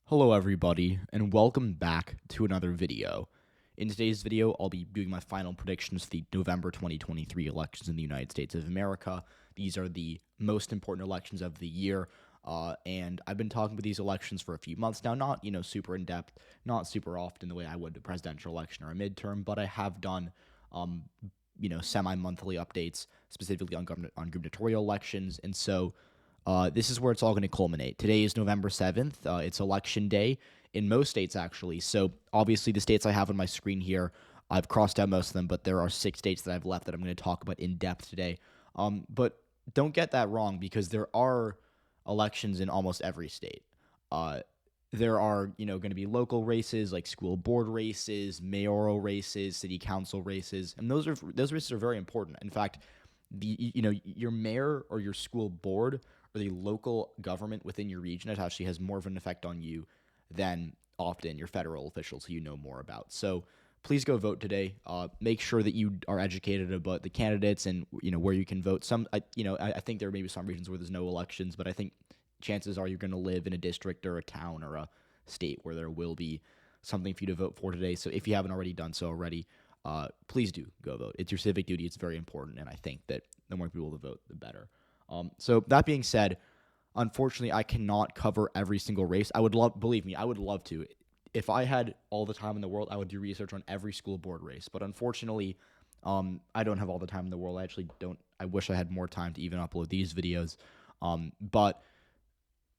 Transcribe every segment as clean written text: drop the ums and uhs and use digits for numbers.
Hello everybody, and welcome back to another video. In today's video, I'll be doing my final predictions for the November 2023 elections in the United States of America. These are the most important elections of the year, and I've been talking about these elections for a few months now, not, super in-depth, not super often the way I would a presidential election or a midterm, but I have done, semi-monthly updates, specifically on gubernatorial elections, and so this is where it's all going to culminate. Today is November 7th. It's election day in most states, actually. So, obviously, the states I have on my screen here, I've crossed out most of them, but there are 6 states that I've left that I'm going to talk about in depth today. But don't get that wrong, because there are elections in almost every state. There are, going to be local races like school board races, mayoral races, city council races, and those races are very important. In fact, your mayor or your school board or the local government within your region, it actually has more of an effect on you than often your federal officials who you know more about. So please go vote today. Make sure that you are educated about the candidates and where you can vote. I think there may be some regions where there's no elections, but I think chances are you're going to live in a district or a town or a state where there will be something for you to vote for today. So if you haven't already done so already, please do go vote. It's your civic duty. It's very important, and I think that the more people to vote, the better. So that being said, unfortunately, I cannot cover every single race. Believe me, I would love to. If I had all the time in the world, I would do research on every school board race. But unfortunately, I don't have all the time in the world. I actually don't. I wish I had more time to even upload these videos. But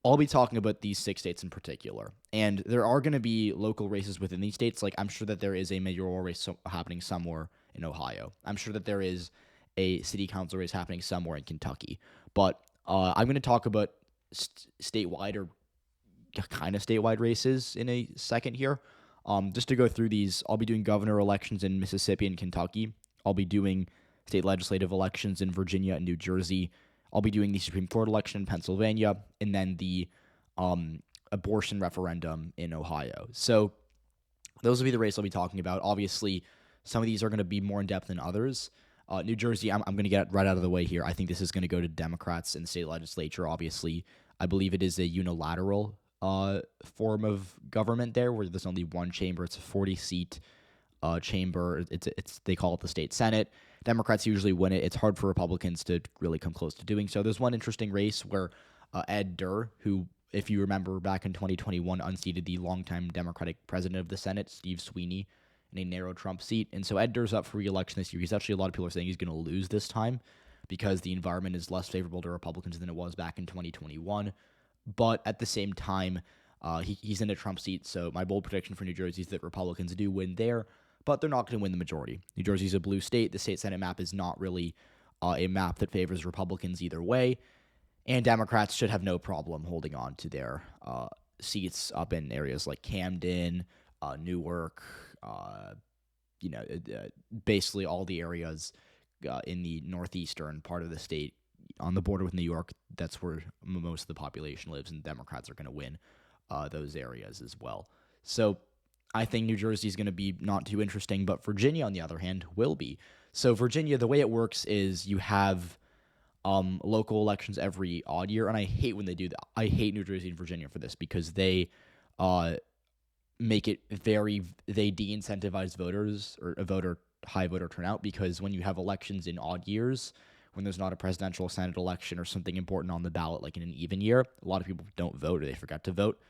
I'll be talking about these 6 states in particular. And there are going to be local races within these states. Like, I'm sure that there is a mayoral race happening somewhere in Ohio. I'm sure that there is a city council race happening somewhere in Kentucky. But I'm going to talk about statewide or kind of statewide races in a second here. Just to go through these, I'll be doing governor elections in Mississippi and Kentucky. I'll be doing state legislative elections in Virginia and New Jersey. I'll be doing the Supreme Court election in Pennsylvania, and then the abortion referendum in Ohio. So those will be the races I'll be talking about. Obviously, some of these are going to be more in-depth than others. New Jersey, I'm going to get right out of the way here. I think this is going to go to Democrats in the state legislature, obviously. I believe it is a unilateral form of government there, where there's only one chamber. It's a 40-seat chamber. They call it the state Senate. Democrats usually win it. It's hard for Republicans to really come close to doing so. There's one interesting race where Ed Durr, who, if you remember, back in 2021, unseated the longtime Democratic president of the Senate, Steve Sweeney, in a narrow Trump seat. And so Ed Durr's up for re-election this year. He's actually, a lot of people are saying he's going to lose this time because the environment is less favorable to Republicans than it was back in 2021. But at the same time, he's in a Trump seat. So my bold prediction for New Jersey is that Republicans do win there, but they're not going to win the majority. New Jersey's a blue state. The state Senate map is not really a map that favors Republicans either way. And Democrats should have no problem holding on to their seats up in areas like Camden, Newark, basically all the areas in the northeastern part of the state on the border with New York. That's where most of the population lives, and Democrats are going to win those areas as well. So I think New Jersey is going to be not too interesting, but Virginia, on the other hand, will be. So Virginia, the way it works is you have local elections every odd year, and I hate when they do that. I hate New Jersey and Virginia for this because they make it they de-incentivize voters or high voter turnout, because when you have elections in odd years, when there's not a presidential Senate election or something important on the ballot, like in an even year, a lot of people don't vote or they forget to vote.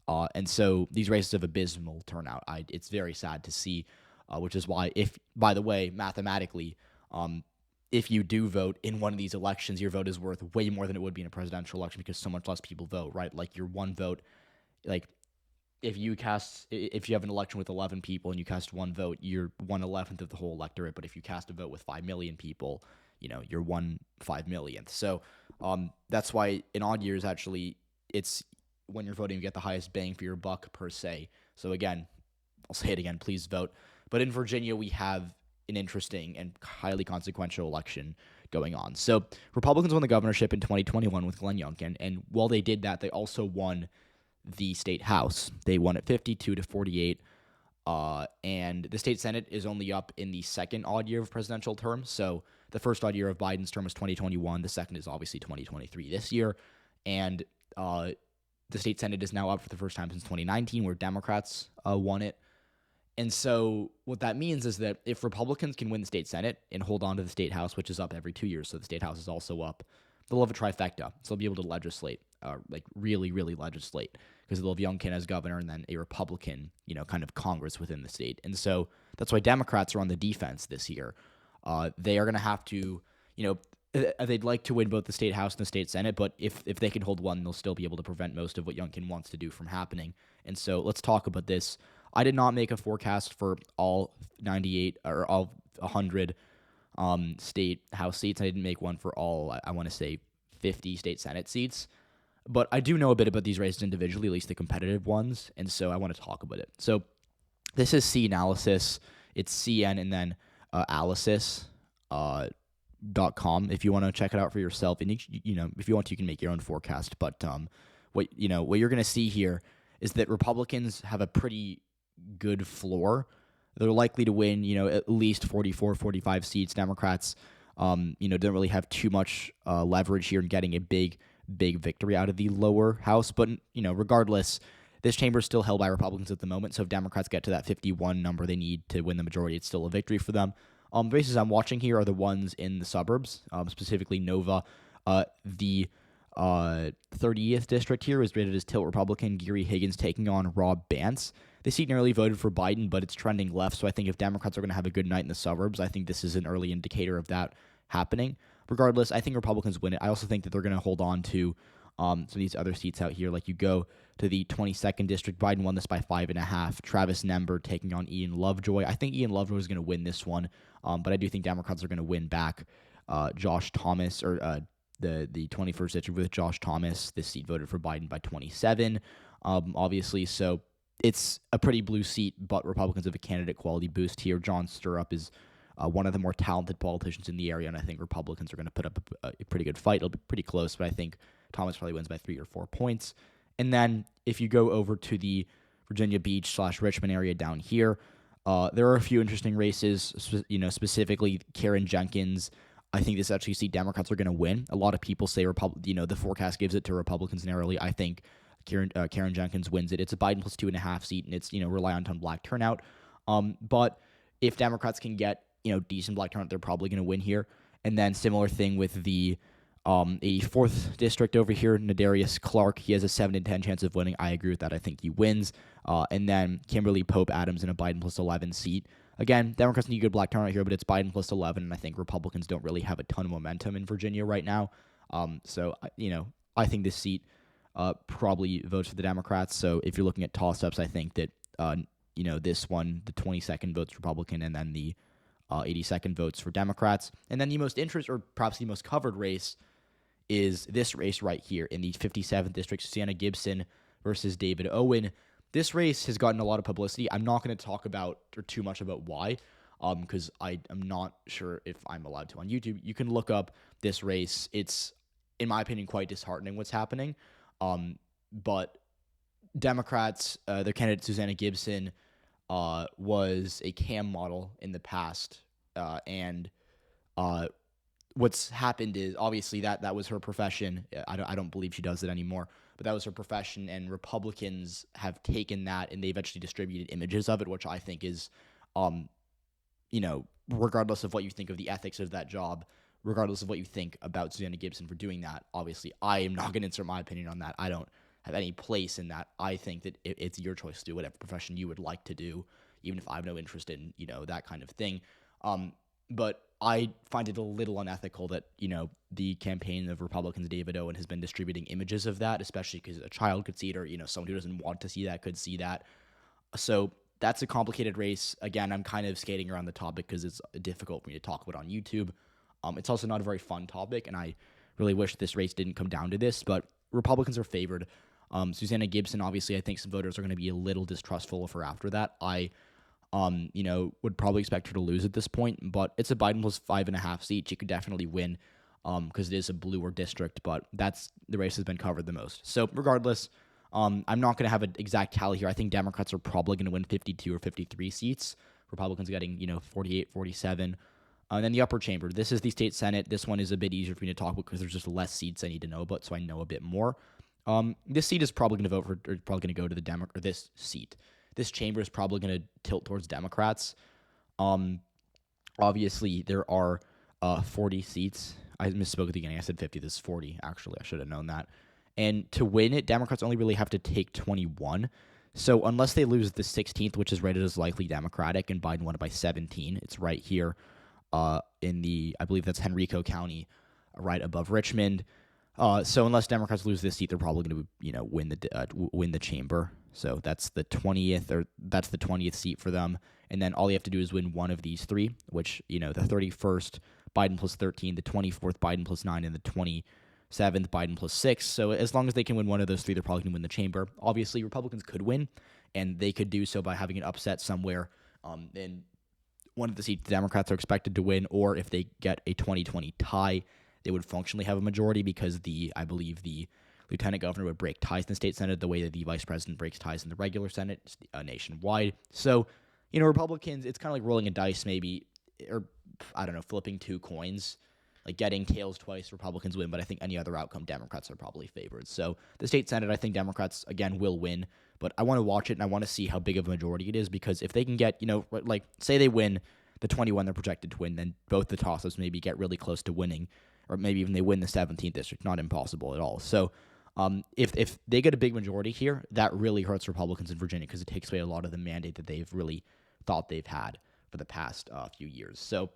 And so these races have abysmal turnout. It's very sad to see, which is why, by the way, mathematically, if you do vote in one of these elections, your vote is worth way more than it would be in a presidential election because so much less people vote, right? Like your one vote, like if you have an election with 11 people and you cast one vote, you're 1/11th of the whole electorate. But if you cast a vote with 5 million people, you're 1/5 millionth. So that's why in odd years, actually, it's when you're voting, you get the highest bang for your buck per se. So again, I'll say it again, please vote. But in Virginia, we have an interesting and highly consequential election going on. So Republicans won the governorship in 2021 with Glenn Youngkin, and while they did that, they also won the state house. They won it 52-48, and the state Senate is only up in the second odd year of presidential term. So the first odd year of Biden's term was 2021. The second is obviously 2023 this year, and the state Senate is now up for the first time since 2019, where Democrats won it. And so what that means is that if Republicans can win the state Senate and hold on to the state House, which is up every 2 years, so the state House is also up, they'll have a trifecta. So they'll be able to legislate, really, really legislate, because they'll have Youngkin as governor and then a Republican, kind of Congress within the state. And so that's why Democrats are on the defense this year. They are going to have to, they'd like to win both the state House and the state Senate, but if they can hold one, they'll still be able to prevent most of what Youngkin wants to do from happening. And so let's talk about this. I did not make a forecast for all 98 or all 100 state House seats. I didn't make one for all, I want to say, 50 state Senate seats. But I do know a bit about these races individually, at least the competitive ones, and so I want to talk about it. So this is C Analysis. It's CN and then Analysis.com if you want to check it out for yourself. And, if you want to, you can make your own forecast. But what you're going to see here is that Republicans have a pretty good floor. They're likely to win, at least 44, 45 seats. Democrats, don't really have too much leverage here in getting a big victory out of the lower house. But, regardless, this chamber is still held by Republicans at the moment. So if Democrats get to that 51 number they need to win the majority, it's still a victory for them. The races I'm watching here are the ones in the suburbs, specifically Nova. The 30th district here is rated as tilt Republican. Geary Higgins taking on Rob Bance. This seat nearly voted for Biden, but it's trending left. So I think if Democrats are going to have a good night in the suburbs, I think this is an early indicator of that happening. Regardless, I think Republicans win it. I also think that they're going to hold on to some of these other seats out here. Like you go to the 22nd district, Biden won this by 5.5. Travis Nember taking on Ian Lovejoy. I think Ian Lovejoy is going to win this one, but I do think Democrats are going to win back Josh Thomas, or the 21st district with Josh Thomas. This seat voted for Biden by 27, obviously. So it's a pretty blue seat, but Republicans have a candidate quality boost here. John Stirrup is one of the more talented politicians in the area, and I think Republicans are going to put up a pretty good fight. It'll be pretty close, but I think Thomas probably wins by 3 or 4 points. And then if you go over to the Virginia Beach/Richmond area down here, there are a few interesting races, specifically Karen Jenkins. I think this actually see Democrats are going to win. A lot of people say the forecast gives it to Republicans narrowly. I think Karen Jenkins wins it. It's a Biden plus 2.5 seat, and it's reliant on black turnout. But if Democrats can get decent black turnout, they're probably going to win here. And then similar thing with the 84th district over here, Nadarius Clark. He has a 7 in 10 chance of winning. I agree with that. I think he wins. And then Kimberly Pope Adams in a Biden plus 11 seat. Again, Democrats need good black turnout here, but it's Biden plus 11, and I think Republicans don't really have a ton of momentum in Virginia right now. So I think this seat probably votes for the Democrats. So if you're looking at toss-ups, I think that this one, the 22nd votes Republican, and then the 82nd votes for Democrats. And then the most interest, or perhaps the most covered race, is this race right here in the 57th district, Susanna Gibson versus David Owen. This race has gotten a lot of publicity. I'm not going to talk about or too much about why, because I am not sure if I'm allowed to on YouTube. You can look up this race. It's, in my opinion, quite disheartening what's happening. But Democrats, their candidate Susanna Gibson was a cam model in the past, and what's happened is obviously that was her profession. I don't believe she does it anymore, but that was her profession, and Republicans have taken that and they've actually distributed images of it, which I think is, regardless of what you think of the ethics of that job, regardless of what you think about Susanna Gibson for doing that, obviously I am not going to insert my opinion on that. I don't have any place in that. I think that it's your choice to do whatever profession you would like to do, even if I have no interest in, that kind of thing. But I find it a little unethical that, the campaign of Republicans, David Owen, has been distributing images of that, especially because a child could see it, or, someone who doesn't want to see that could see that. So that's a complicated race. Again, I'm kind of skating around the topic because it's difficult for me to talk about on YouTube. It's also not a very fun topic, and I really wish this race didn't come down to this, but Republicans are favored. Susanna Gibson, obviously, I think some voters are going to be a little distrustful of her after that. I would probably expect her to lose at this point, but it's a Biden plus 5.5 seat. She could definitely win because it is a bluer district, but the race has been covered the most. So regardless, I'm not going to have an exact tally here. I think Democrats are probably going to win 52 or 53 seats. Republicans getting, 48, 47. And then the upper chamber. This is the state Senate. This one is a bit easier for me to talk about because there's just less seats I need to know about, so I know a bit more. This seat is probably going to vote for, or probably going to go to the Democrat. This seat, this chamber is probably going to tilt towards Democrats. Obviously, there are 40 seats. I misspoke at the beginning. I said 50. This is 40. Actually, I should have known that. And to win it, Democrats only really have to take 21. So unless they lose the 16th, which is rated as likely Democratic, and Biden won it by 17, it's right here in the, I believe that's Henrico County, right above Richmond. So unless Democrats lose this seat, they're probably going to, win the chamber. So that's the 20th, or that's the 20th seat for them. And then all you have to do is win one of these three, which, the 31st, Biden plus 13, the 24th, Biden plus 9, and the 27th, Biden plus 6. So as long as they can win one of those three, they're probably going to win the chamber. Obviously, Republicans could win, and they could do so by having an upset somewhere in one of the seats the Democrats are expected to win, or if they get a 2020 tie, they would functionally have a majority because I believe the lieutenant governor would break ties in the state Senate the way that the vice president breaks ties in the regular Senate nationwide. So, Republicans, it's kind of like rolling a dice maybe, or I don't know, flipping two coins, like getting tails twice, Republicans win, but I think any other outcome, Democrats are probably favored. So the state Senate, I think Democrats, again, will win, but I want to watch it and I want to see how big of a majority it is, because if they can get, like say they win the 21 they're projected to win, then both the toss-ups maybe get really close to winning, or maybe even they win the 17th district, not impossible at all. So if they get a big majority here, that really hurts Republicans in Virginia because it takes away a lot of the mandate that they've really thought they've had for the past few years. So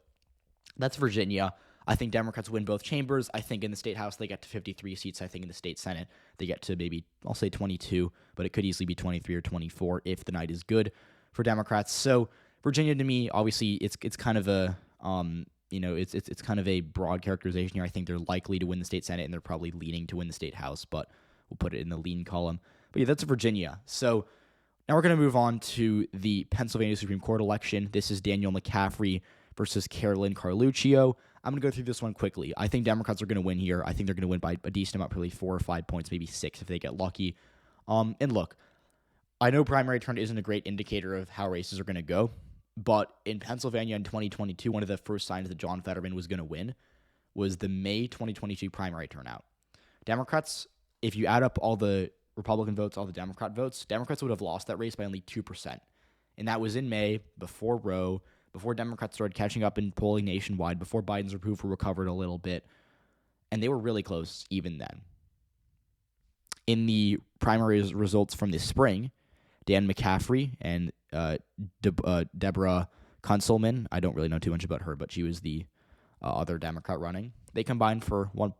that's Virginia. I think Democrats win both chambers. I think in the state house they get to 53 seats. I think in the state Senate they get to maybe, I'll say 22, but it could easily be 23 or 24 if the night is good for Democrats. So Virginia, to me, obviously it's kind of a it's kind of a broad characterization here. I think they're likely to win the state Senate, and they're probably leaning to win the state house, but we'll put it in the lean column. But yeah, that's Virginia. So now we're going to move on to the Pennsylvania Supreme Court election. This is Daniel McCaffrey versus Carolyn Carluccio. I'm going to go through this one quickly. I think Democrats are going to win here. I think they're going to win by a decent amount, probably 4 or 5 points, maybe 6 if they get lucky. And look, I know primary turn isn't a great indicator of how races are going to go, but in Pennsylvania in 2022, one of the first signs that John Fetterman was going to win was the May 2022 primary turnout. Democrats, if you add up all the Republican votes, all the Democrat votes, Democrats would have lost that race by only 2%. And that was in May, before Roe, before Democrats started catching up in polling nationwide, before Biden's approval recovered a little bit. And they were really close even then. In the primary results from this spring, Dan McCaffrey and Deborah Kunselman, I don't really know too much about her, but she was the other Democrat running. They combined for 1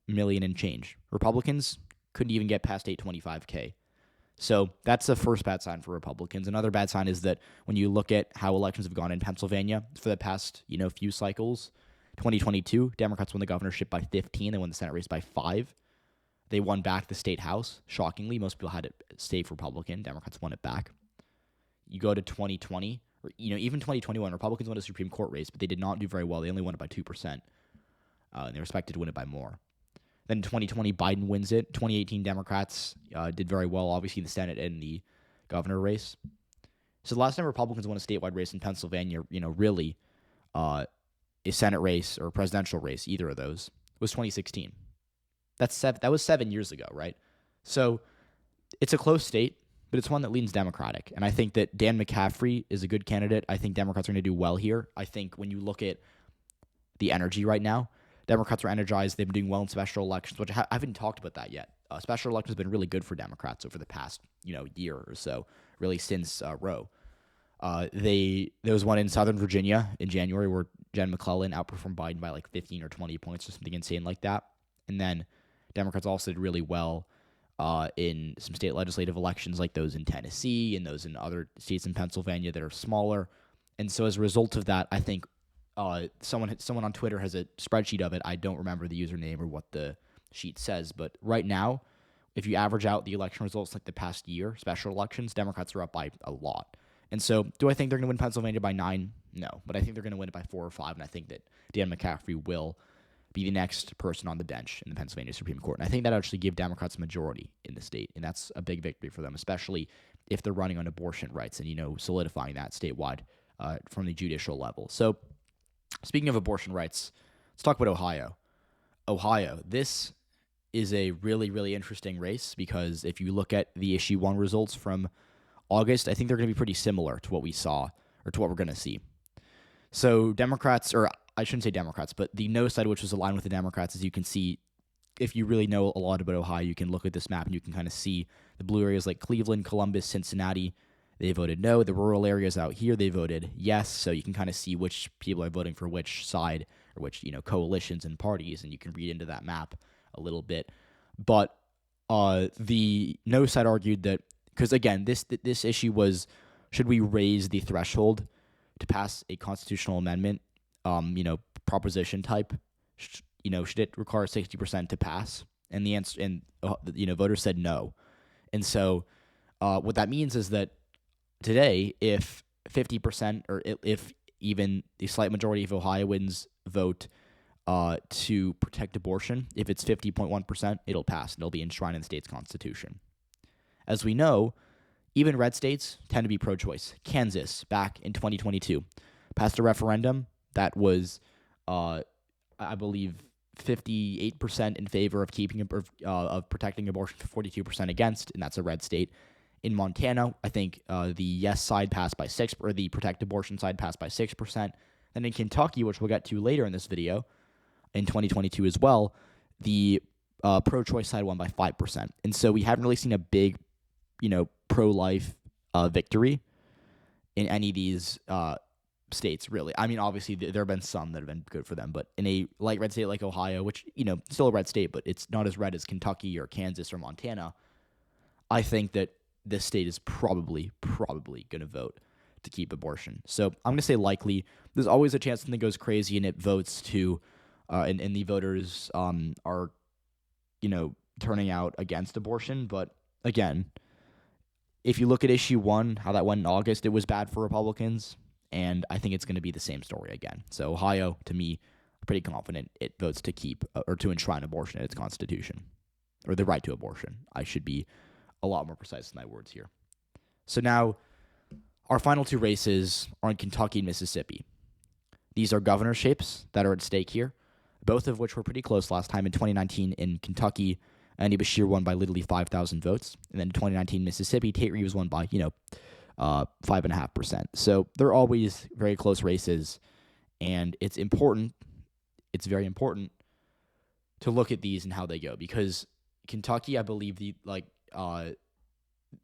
million and change. Republicans couldn't even get past 825K. So that's the first bad sign for Republicans. Another bad sign is that when you look at how elections have gone in Pennsylvania for the past, few cycles, 2022, Democrats won the governorship by 15. They won the Senate race by 5. They won back the state house. Shockingly, most people had it safe Republican. Democrats won it back. You go to 2020, or even 2021, Republicans won a Supreme Court race, but they did not do very well. They only won it by 2%. And they were expected to win it by more. Then in 2020, Biden wins it. 2018, Democrats did very well, obviously, in the Senate and the governor race. So the last time Republicans won a statewide race in Pennsylvania, really, a Senate race or a presidential race, either of those, was 2016. That was 7 years ago, right? So it's a close state, but it's one that leans Democratic. And I think that Dan McCaffrey is a good candidate. I think Democrats are going to do well here. I think when you look at the energy right now, Democrats are energized. They've been doing well in special elections, which I haven't talked about that yet. Special elections have been really good for Democrats over the past, year or so, really since Roe. There was one in Southern Virginia in January where Jen McClellan outperformed Biden by like 15 or 20 points or something insane like that. And then Democrats also did really well in some state legislative elections like those in Tennessee and those in other states in Pennsylvania that are smaller. And so as a result of that, I think someone on Twitter has a spreadsheet of it. I don't remember the username or what the sheet says, but right now, if you average out the election results like the past year, special elections, Democrats are up by a lot. And so do I think they're going to win Pennsylvania by 9? No, but I think they're going to win it by 4 or 5, and I think that Dan McCaffrey will be the next person on the bench in the Pennsylvania Supreme Court. And I think that actually give Democrats a majority in the state, and that's a big victory for them, especially if they're running on abortion rights and, solidifying that statewide from the judicial level. So speaking of abortion rights, let's talk about Ohio. Ohio, this is a really, really interesting race because if you look at the issue 1 results from August, I think they're going to be pretty similar to what we saw or to what we're going to see. So Democrats, or I shouldn't say Democrats, but the no side, which was aligned with the Democrats, as you can see, if you really know a lot about Ohio, you can look at this map and you can kind of see the blue areas like Cleveland, Columbus, Cincinnati. They voted no. The rural areas out here, they voted yes. So you can kind of see which people are voting for which side or which, coalitions and parties, and you can read into that map a little bit. But the no side argued that, because again, this issue was, should we raise the threshold to pass a constitutional amendment, proposition type? Should it require 60% to pass? And the answer, voters said no. And so what that means is that today, if 50% or if even the slight majority of Ohioans vote to protect abortion, if it's 50.1%, it'll pass and it'll be enshrined in the state's constitution. As we know, even red states tend to be pro-choice. Kansas, back in 2022, passed a referendum that was, I believe, 58% in favor of of protecting abortion, 42% against, and that's a red state. In Montana, I think the yes side passed by 6%, or the protect abortion side passed by 6%. And in Kentucky, which we'll get to later in this video, in 2022 as well, the pro-choice side won by 5%. And so we haven't really seen a big, pro-life victory in any of these states, really. I mean, obviously, there have been some that have been good for them, but in a light red state like Ohio, which, still a red state, but it's not as red as Kentucky or Kansas or Montana, I think that this state is probably going to vote to keep abortion. So I'm going to say likely. There's always a chance something goes crazy and it votes to, and the voters are, turning out against abortion. But again, if you look at issue 1, how that went in August, it was bad for Republicans, and I think it's going to be the same story again. So Ohio, to me, I'm pretty confident it votes to keep or to enshrine abortion in its constitution, or the right to abortion. I should be a lot more precise in my words here. So now, our final 2 races are in Kentucky and Mississippi. These are governorships that are at stake here, both of which were pretty close last time. In 2019 in Kentucky, Andy Beshear won by literally 5,000 votes. And then in 2019 Mississippi, Tate Reeves won by, 5.5%. So they're always very close races, and it's very important to look at these and how they go, because Kentucky, I believe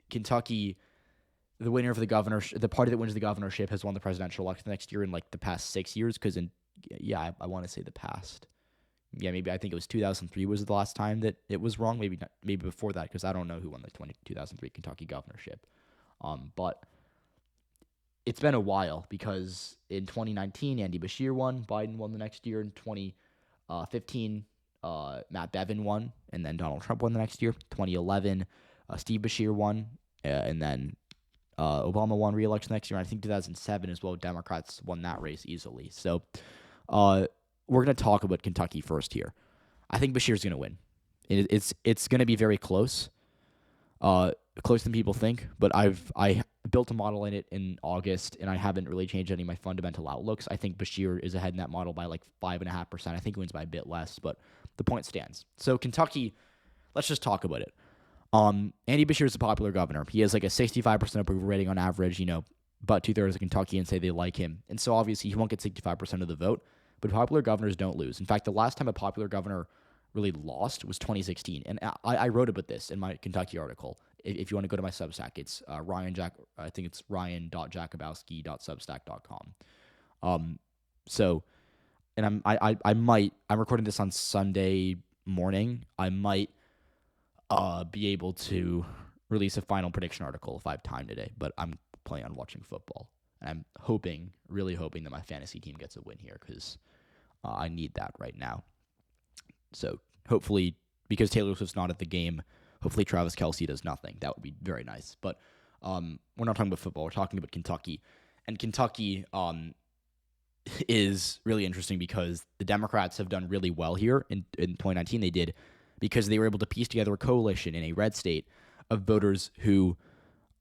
Kentucky, the winner of the party that wins the governorship has won the presidential election next year in the past 6 years. Because I want to say the past. Yeah, maybe I think it was 2003 was the last time that it was wrong. Maybe not, maybe before that, because I don't know who won the 2003 Kentucky governorship. But it's been a while, because in 2019 Andy Beshear won, Biden won the next year. In 2015 Matt Bevin won, and then Donald Trump won the next year. 2011 Steve Beshear won, and then Obama won re-election next year. And I think 2007 as well, Democrats won that race easily. So we're going to talk about Kentucky first here. I think Beshear's going to win. It's going to be very close, closer than people think. But I built a model in it in August, and I haven't really changed any of my fundamental outlooks. I think Beshear is ahead in that model by 5.5%. I think he wins by a bit less, but the point stands. So Kentucky, let's just talk about it. Andy Beshear is a popular governor. He has a 65% approval rating on average. About 2/3 of Kentuckians say they like him, and so obviously he won't get 65% of the vote. But popular governors don't lose. In fact, the last time a popular governor really lost was 2016, and I wrote about this in my Kentucky article. If you want to go to my Substack, it's I think it's ryan.jakubowski.substack.com. So, and I'm recording this on Sunday morning. I might be able to release a final prediction article if I have time today, but I'm planning on watching football. And I'm really hoping that my fantasy team gets a win here, because I need that right now. So hopefully, because Taylor Swift's not at the game, hopefully Travis Kelce does nothing. That would be very nice. But we're not talking about football. We're talking about Kentucky. And Kentucky is really interesting because the Democrats have done really well here. In 2019 they did, because they were able to piece together a coalition in a red state of voters who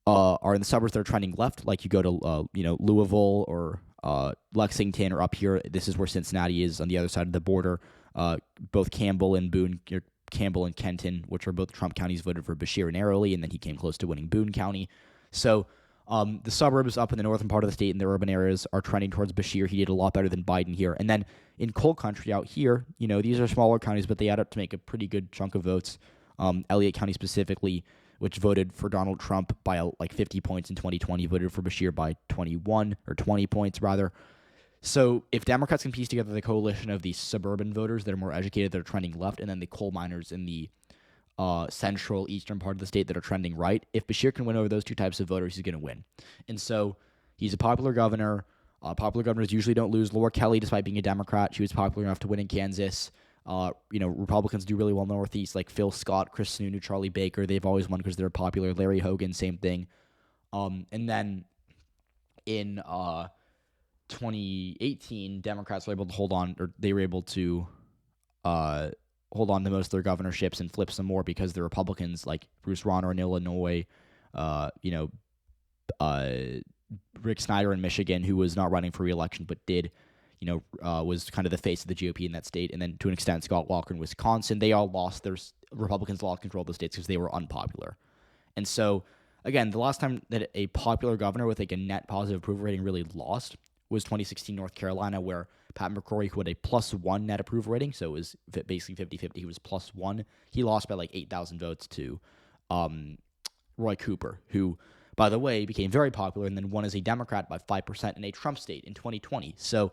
are in the suburbs that are trending left, like you go to Louisville or Lexington, or up here, this is where Cincinnati is on the other side of the border. Both Campbell and Boone, Campbell and Kenton, which are both Trump counties, voted for Beshear narrowly, and then he came close to winning Boone County. So the suburbs up in the northern part of the state and the urban areas are trending towards Beshear. He did a lot better than Biden here. And then in coal country out here, these are smaller counties, but they add up to make a pretty good chunk of votes. Elliott County specifically, which voted for Donald Trump by like 50 points in 2020, voted for Beshear by 21 or 20 points rather. So if Democrats can piece together the coalition of these suburban voters that are more educated, that are trending left, and then the coal miners in the central eastern part of the state that are trending right, if Beshear can win over those two types of voters, he's going to win. And so he's a popular governor. Popular governors usually don't lose. Laura Kelly, despite being a Democrat, she was popular enough to win in Kansas. Republicans do really well in the Northeast, like Phil Scott, Chris Sununu, Charlie Baker. They've always won because they're popular. Larry Hogan, same thing. And then in 2018, Democrats were able to hold on to most of their governorships and flip some more because the Republicans, like Bruce Rauner in Illinois, Rick Snyder in Michigan, who was not running for re-election but did, was kind of the face of the GOP in that state, and then to an extent Scott Walker in Wisconsin, they all lost. Republicans lost control of the states because they were unpopular. And so, again, the last time that a popular governor with like a net positive approval rating really lost was 2016 North Carolina, where Pat McCrory, who had a +1 net approval rating, so it was basically 50-50, he was +1. He lost by like 8,000 votes to Roy Cooper, who, by the way, became very popular and then won as a Democrat by 5% in a Trump state in 2020. So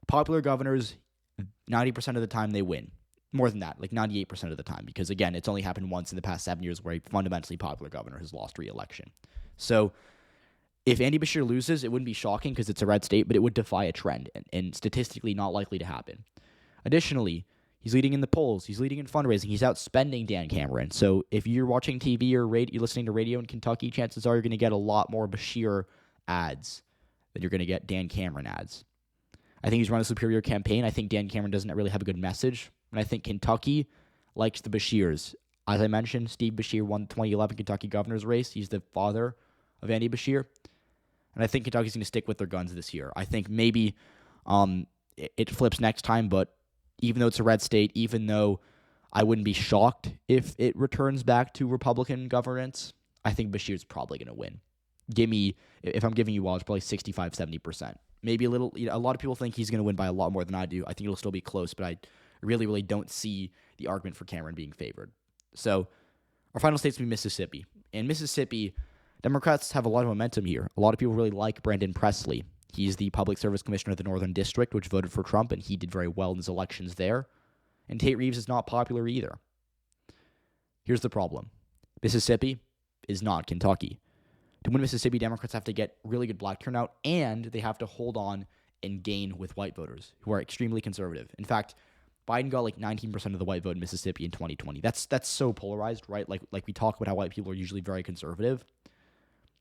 popular governors, 90% of the time they win. More than that, like 98% of the time, because, again, it's only happened once in the past 7 years where a fundamentally popular governor has lost re-election. So if Andy Beshear loses, it wouldn't be shocking because it's a red state, but it would defy a trend and statistically not likely to happen. Additionally, he's leading in the polls. He's leading in fundraising. He's outspending Dan Cameron. So if you're watching TV or you're listening to radio in Kentucky, chances are you're going to get a lot more Beshear ads than you're going to get Dan Cameron ads. I think he's run a superior campaign. I think Dan Cameron doesn't really have a good message. And I think Kentucky likes the Beshears. As I mentioned, Steve Beshear won the 2011 Kentucky governor's race. He's the father of Andy Beshear. And I think Kentucky's going to stick with their guns this year. I think maybe it flips next time, but even though it's a red state, even though I wouldn't be shocked if it returns back to Republican governance, I think Beshear's probably going to win. If I'm giving you odds, probably 65, 70%. Maybe a little. A lot of people think he's going to win by a lot more than I do. I think it'll still be close, but I really, really don't see the argument for Cameron being favored. So our final state's going to be Mississippi. In Mississippi, Democrats have a lot of momentum here. A lot of people really like Brandon Presley. He's the Public Service Commissioner of the Northern District, which voted for Trump, and he did very well in his elections there. And Tate Reeves is not popular either. Here's the problem. Mississippi is not Kentucky. To win Mississippi, Democrats have to get really good black turnout, and they have to hold on and gain with white voters, who are extremely conservative. In fact, Biden got like 19% of the white vote in Mississippi in 2020. That's so polarized, right? Like we talk about how white people are usually very conservative.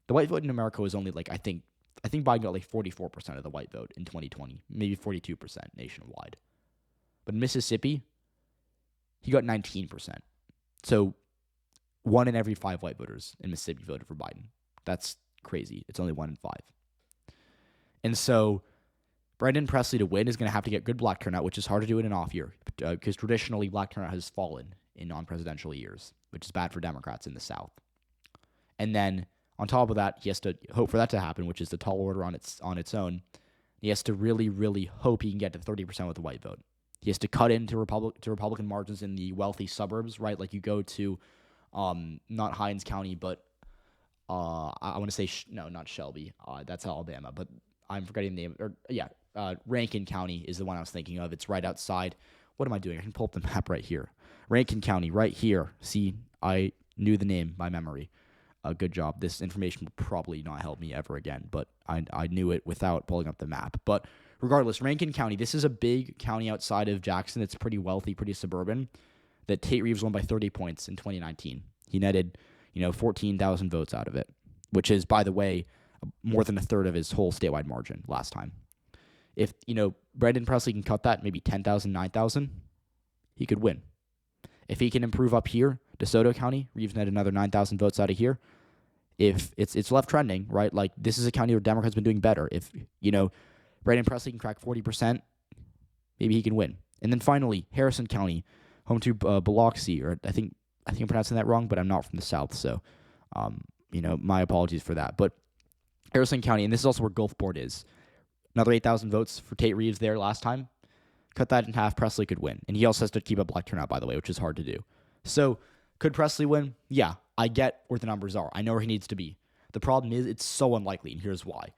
The white vote in America was only like, I think Biden got like 44% of the white vote in 2020, maybe 42% nationwide. But in Mississippi, he got 19%. So 1 in every 5 white voters in Mississippi voted for Biden. That's crazy. It's only 1 in 5. And so Brandon Presley to win is going to have to get good black turnout, which is hard to do in an off year because traditionally black turnout has fallen in non-presidential years, which is bad for Democrats in the South. And then on top of that, he has to hope for that to happen, which is the tall order on its own. He has to really, really hope he can get to 30% with the white vote. He has to cut into Republican margins in the wealthy suburbs, right? Like you go to not Hinds County, but I want to say not Shelby. That's Alabama, but I'm forgetting the name. Rankin County is the one I was thinking of. It's right outside. What am I doing? I can pull up the map right here. Rankin County, right here. See, I knew the name by memory. Good job. This information will probably not help me ever again, but I knew it without pulling up the map. But regardless, Rankin County, this is a big county outside of Jackson. It's pretty wealthy, pretty suburban, that Tate Reeves won by 30 points in 2019. He netted, 14,000 votes out of it, which is, by the way, more than a third of his whole statewide margin last time. If, Brandon Presley can cut that, maybe 10,000, 9,000, he could win. If he can improve up here, DeSoto County, Reeves netted another 9,000 votes out of here. If it's left trending, right? Like, this is a county where Democrats have been doing better. If, Brandon Presley can crack 40%, maybe he can win. And then finally, Harrison County, home to Biloxi, or I think I'm pronouncing that wrong, but I'm not from the South, so my apologies for that. But Harrison County, and this is also where Gulfport is. Another 8,000 votes for Tate Reeves there last time. Cut that in half, Presley could win. And he also has to keep a black turnout, by the way, which is hard to do. So, could Presley win? Yeah, I get where the numbers are. I know where he needs to be. The problem is it's so unlikely, and here's why.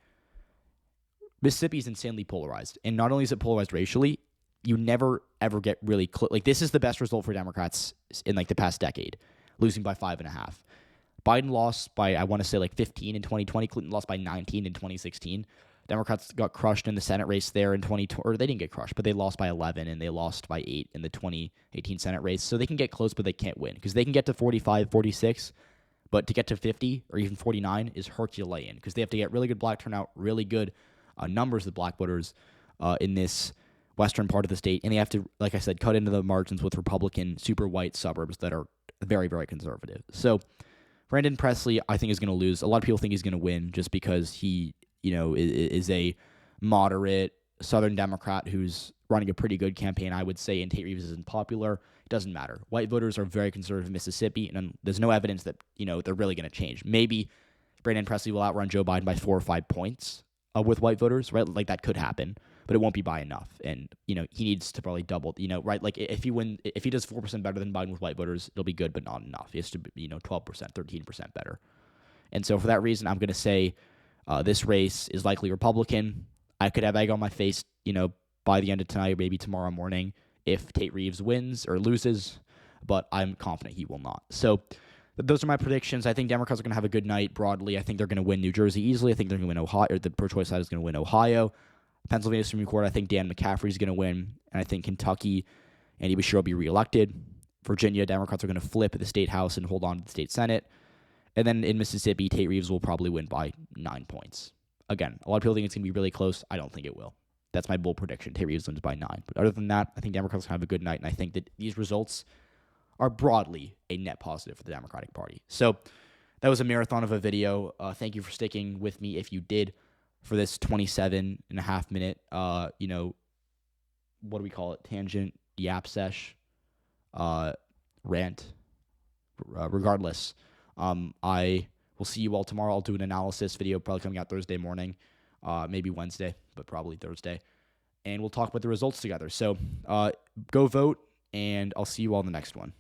Mississippi is insanely polarized. And not only is it polarized racially, you never, ever get really this is the best result for Democrats in, the past decade, losing by 5.5. Biden lost by, I want to say, 15 in 2020. Clinton lost by 19 in 2016. Democrats got crushed in the Senate race there in 2020, or they didn't get crushed, but they lost by 11, and they lost by 8 in the 2018 Senate race. So they can get close, but they can't win, because they can get to 45, 46, but to get to 50 or even 49 is Herculean, because they have to get really good black turnout, really good numbers of black voters in this western part of the state, and they have to, like I said, cut into the margins with Republican super white suburbs that are very, very conservative. So Brandon Presley, I think, is going to lose. A lot of people think he's going to win just because he is a moderate Southern Democrat who's running a pretty good campaign, I would say, and Tate Reeves isn't popular. It doesn't matter. White voters are very conservative in Mississippi, and there's no evidence that, they're really going to change. Maybe Brandon Presley will outrun Joe Biden by 4 or 5 points with white voters, right? That could happen, but it won't be by enough. And, he needs to probably double, right? If he does 4% better than Biden with white voters, it'll be good, but not enough. He has to be, 12%, 13% better. And so for that reason, I'm going to say this race is likely Republican. I could have egg on my face, by the end of tonight, or maybe tomorrow morning, if Tate Reeves wins or loses, but I'm confident he will not. So those are my predictions. I think Democrats are going to have a good night broadly. I think they're going to win New Jersey easily. I think they're going to win Ohio, or the pro-choice side is going to win Ohio. Pennsylvania Supreme Court, I think Dan McCaffrey is going to win, and I think Kentucky, Andy Beshear will be reelected. Virginia, Democrats are going to flip the state house and hold on to the state senate. And then in Mississippi, Tate Reeves will probably win by 9 points. Again, a lot of people think it's going to be really close. I don't think it will. That's my bold prediction. Tate Reeves wins by 9. But other than that, I think Democrats will have a good night, and I think that these results are broadly a net positive for the Democratic Party. So that was a marathon of a video. Thank you for sticking with me if you did for this 27.5-minute, what do we call it? Tangent, yap sesh, rant. Regardless, I will see you all tomorrow. I'll do an analysis video, probably coming out Thursday morning, maybe Wednesday, but probably Thursday. And we'll talk about the results together. So go vote, and I'll see you all in the next one.